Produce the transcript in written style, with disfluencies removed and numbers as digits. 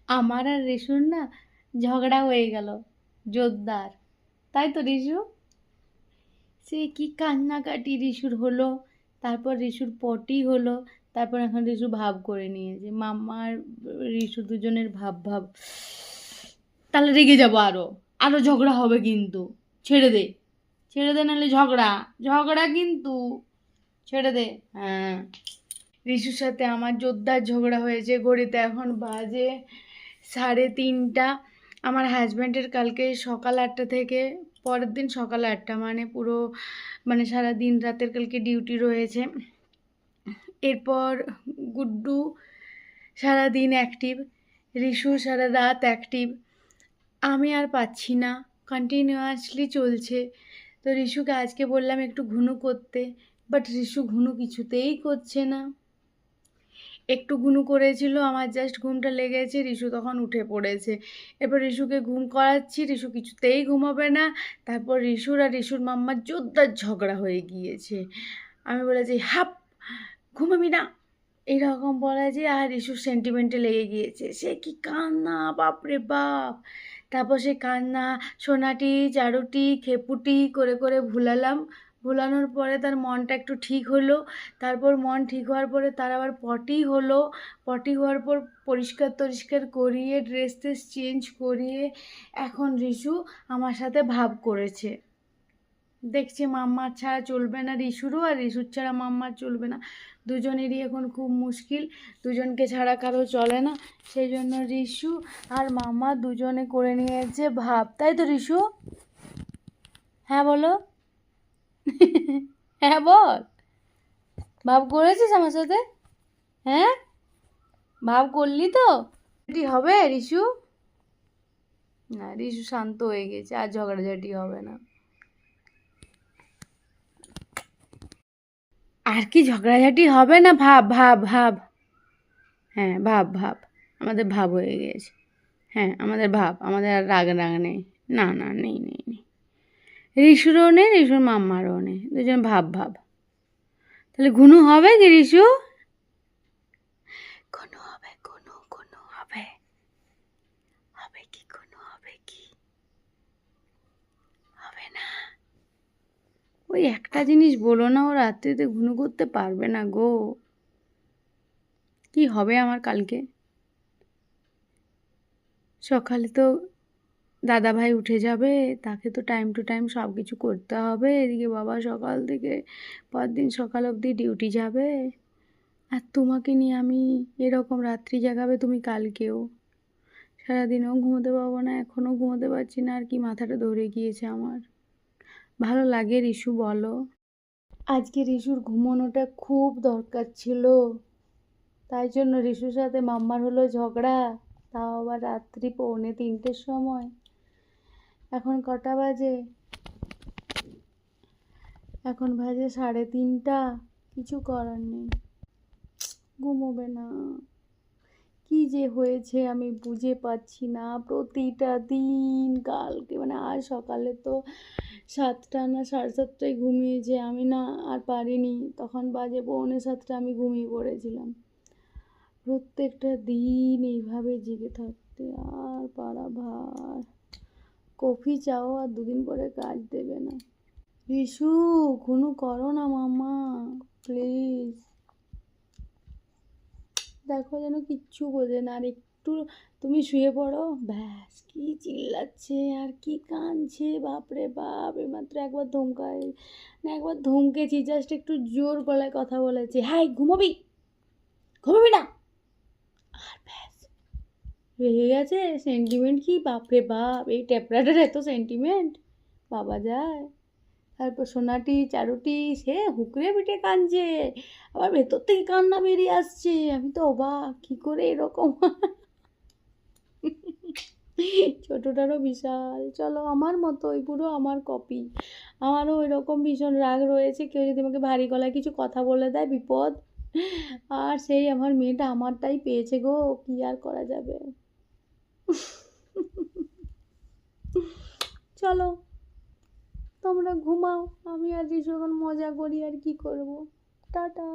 আমার আর রিশুর না ঝগড়া হয়ে গেল জোরদার, তাই তো রিশু? সে কি কান্নাকাটি রিশুর হলো, তারপর রিশুর পটি হলো, তারপর এখন রিশু ভাব করে নিয়েছে মাম্মার রিশু দুজনের ভাব ভাব। তাহলে রেগে যাবো, আরো আরো ঝগড়া হবে কিন্তু। ছেড়ে দে, ছেড়ে দে, নাহলে ঝগড়া ঝগড়া কিন্তু। ছেড়ে দে। হ্যাঁ, রিশুর সাথে আমার জোরদার ঝগড়া হয়েছে। ঘড়িতে এখন বাজে 3:30। আমার হাজব্যান্ডের কালকে সকাল 8টা থেকে পরের দিন সকাল 8টা, মানে পুরো মানে সারা দিন রাতের কালকে ডিউটি রয়েছে। এরপর গুড্ডু সারা দিন অ্যাক্টিভ, রিশু সারা রাত অ্যাক্টিভ। আমি আর পাচ্ছি না, কন্টিনিউয়াসলি চলছে। তো রিশুকে আজকে বললাম একটু ঘুনু করতে, বাট রিশু ঘুনু কিছুতেই করছে না। একটু ঘুনু করেছিল, আমার জাস্ট ঘুমটা লেগেছে, রিশু তখন উঠে পড়েছে। এরপর রিশুকে ঘুম করাচ্ছি, রিশু কিছুতেই ঘুমাবে না। তারপর রিশুর আর রিশুর মাম্মার জোরদার ঝগড়া হয়ে গিয়েছে। আমি বলেছি হাপ, ঘুমাবি না, এইরকম বলেছি। আর রিশুর সেন্টিমেন্টে লেগে গিয়েছে, সে কি কান্না, বাপরে বাপ। তারপর সে কান্না সোনাটি চারুটি খেপুটি করে করে ভুলালাম। ভুলানোর পরে তার মনটা একটু ঠিক হলো। তারপর মন ঠিক হওয়ার পরে তার আবার পটি হলো। পটি হওয়ার পর পরিষ্কার টরিষ্কার করিয়ে ড্রেস ট্রেস চেঞ্জ করিয়ে এখন রিশু আমার সাথে ভাব করেছে। দেখছি মাম্মার ছাড়া চলবে না রিশুরও, আর রিশুর ছাড়া মাম্মার চলবে না। দুজনেরই এখন খুব মুশকিল, দুজনকে ছাড়া কারো চলে না। সেই জন্য রিশু আর মাম্মা দুজনে করে নিয়েছে ভাব, তাই তো রিশু? হ্যাঁ বলো। হ্যাঁ বল, ভাব করেছিস আমার সাথে? হ্যাঁ, ভাব করলি তো? এটি হবে রিশু? না, রিশু শান্ত হয়ে গেছে, আর ঝগড়াঝাটি হবে না। আর কি ঝগড়াঝাটি হবে না? ভাব ভাব ভাব। হ্যাঁ, ভাব ভাব, আমাদের ভাব হয়ে গিয়েছে। হ্যাঁ, আমাদের ভাব, আমাদের আর রাগ রাগ নেই। না না, নেই নেই নেই। রিশুরও নেই, রিশুর মাম্মারও নেই, দুজন ভাব ভাব। তাহলে ঘুনু হবে কি রিশু? ঘুনু হবে, ঘুনু ঘুনু হবে। হবে কি ঘুনু, হবে কি? হবে না। ওই একটা জিনিস বলো না, ও রাত্রিতে ঘুনু করতে পারবে না গো। কি হবে আমার কালকে? সকালে তো দাদা ভাই উঠে যাবে, তাকে তো টাইম টু টাইম সব কিছু করতে হবে। এদিকে বাবা সকাল থেকে পরদিন সকাল অবধি ডিউটি যাবে, আর তোমাকে নিয়ে আমি এরকম রাত্রি জাগাবে তুমি কালকেও। সারাদিনও ঘুমোতে পারবো না, এখনও ঘুমোতে পারছি না, আর কি মাথাটা ধরে গিয়েছে আমার। ভালো লাগে রিশু, বলো? আজকে রিশুর ঘুমানোটা খুব দরকার ছিল, তাই জন্য রিশুর সাথে মাম্মার হলো ঝগড়া, তাও আবার রাত্রি 2:45-র সময়। এখন কটা বাজে? এখন বাজে 3:30। কিছু করার নেই, ঘুমোবে না। কি যে হয়েছে আমি বুঝে পাচ্ছি না। প্রতিটা দিন কালকে মানে আজ সকালে তো 7টা না 7:30টায় ঘুমিয়েছে, আমি না আর পারিনি, তখন বাজে 6:45, আমি ঘুমিয়ে পড়েছিলাম। প্রত্যেকটা দিন এইভাবে জেগে থাকতে আর পারা ভার। কফি চাও, আর 2 দিন পরে কাজ দেবে না। রিশু, ঘুনু করো না মামা, প্লিজ। দেখো যেন কিচ্ছু বোঝে না, আর একটু তুমি শুয়ে পড়ো ব্যাস, কি চিল্লাচ্ছে আর কি কাঁদছে, বাপরে বাপ। এইমাত্র একবার ধমকায় না, একবার ধমকেছি, জাস্ট একটু জোর গলায় কথা বলেছি, হাই ঘুমোবি, ঘুমোবি না, আর ব্যাস রেগে গেছে। সেন্টিমেন্ট কি বাপরে বাপ, এই ট্যাপরাটার এত সেন্টিমেন্ট, বাবা যায়। তারপর সোনাটি চারুটি সে হুকরে পিঠে কাঁদছে, আবার ভেতর থেকে কান্না বেরিয়ে আসছে। আমি তো অবাক, কি করে এরকম। ছোটটারও বিশাল, চলো আমার মতোই, পুরো আমার কপি। আমারও ওই রকম ভীষণ রাগ রয়েছে, কেউ যদি আমাকে ভারী গলায় কিছু কথা বলে দেয় বিপদ। আর সেই আমার মেয়েটা আমারটাই পেয়েছে গো, কি আর করা যাবে। চলো তোমরা ঘুমাও, আমি আর রিশু এখন মজা করি, আর কি করব। টাটা।